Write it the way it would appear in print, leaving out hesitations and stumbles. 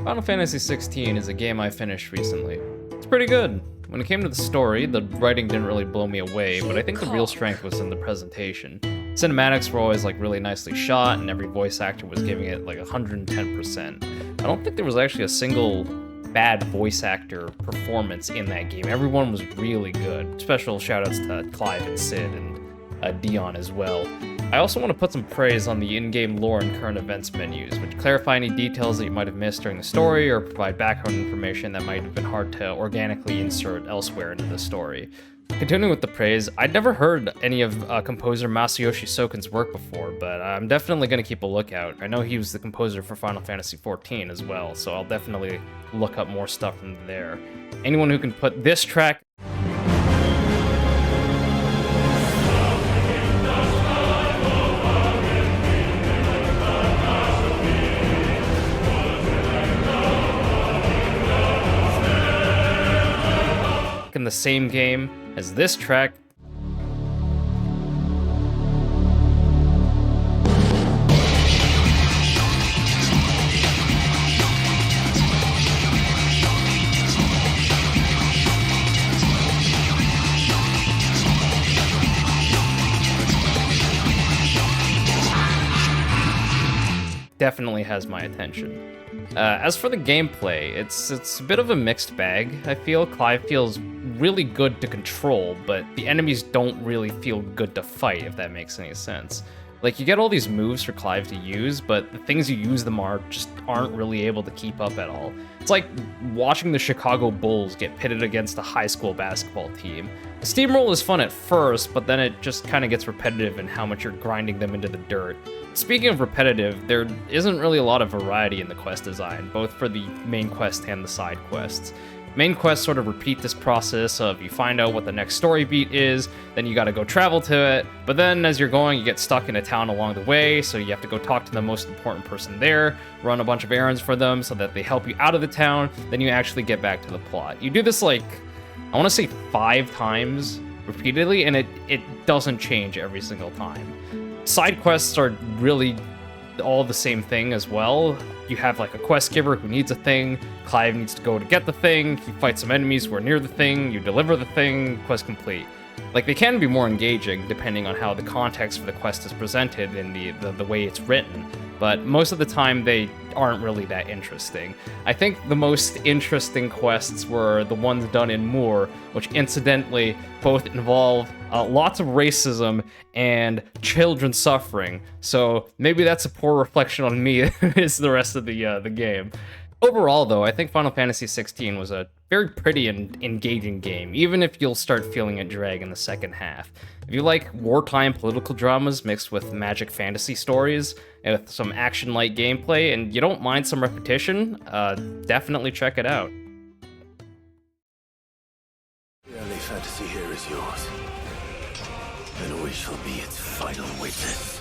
Final Fantasy XVI is a game I finished recently. It's pretty good. When it came to the story, the writing didn't really blow me away, but I think the real strength was in the presentation. Cinematics were always like really nicely shot, and every voice actor was giving it like 110%. I don't think there was actually a single bad voice actor performance in that game. Everyone was really good. Special shoutouts to Clive and Sid and Dion as well. I also want to put some praise on the in-game lore and current events menus, which clarify any details that you might have missed during the story or provide background information that might have been hard to organically insert elsewhere into the story. Continuing with the praise, I'd never heard any of composer Masayoshi Soken's work before, but I'm definitely going to keep a lookout. I know he was the composer for Final Fantasy XIV as well, so I'll definitely look up more stuff from there. Anyone who can put this track in the same game as this track, definitely has my attention. As for the gameplay, it's a bit of a mixed bag. I feel Clive feels really good to control, but the enemies don't really feel good to fight, if that makes any sense. Like, you get all these moves for Clive to use, but the things you use them aren't really able to keep up at all. It's like watching the Chicago Bulls get pitted against a high school basketball team. The steamroll is fun at first, but then it just kind of gets repetitive in how much you're grinding them into the dirt. Speaking of repetitive, there isn't really a lot of variety in the quest design, both for the main quest and the side quests. Main quests sort of repeat this process of you find out what the next story beat is, then you gotta go travel to it, but then as you're going, you get stuck in a town along the way, so you have to go talk to the most important person there, run a bunch of errands for them so that they help you out of the town, then you actually get back to the plot. You do this like, I wanna say 5 times repeatedly, and it doesn't change every single time. Side quests are really all the same thing as well. You have like a quest giver who needs a thing, Clive needs to go to get the thing, you fight some enemies who are near the thing, you deliver the thing, quest complete. Like, they can be more engaging depending on how the context for the quest is presented and the way it's written, but most of the time they aren't really that interesting. I think the most interesting quests were the ones done in Moore, which incidentally both involve lots of racism and children suffering, so maybe that's a poor reflection on me as the rest of the game. Overall, though, I think Final Fantasy XVI was a very pretty and engaging game, even if you'll start feeling it drag in the second half. If you like wartime political dramas mixed with magic fantasy stories, and with some action-light gameplay, and you don't mind some repetition, definitely check it out. The early fantasy here is yours, and we shall be its final witness.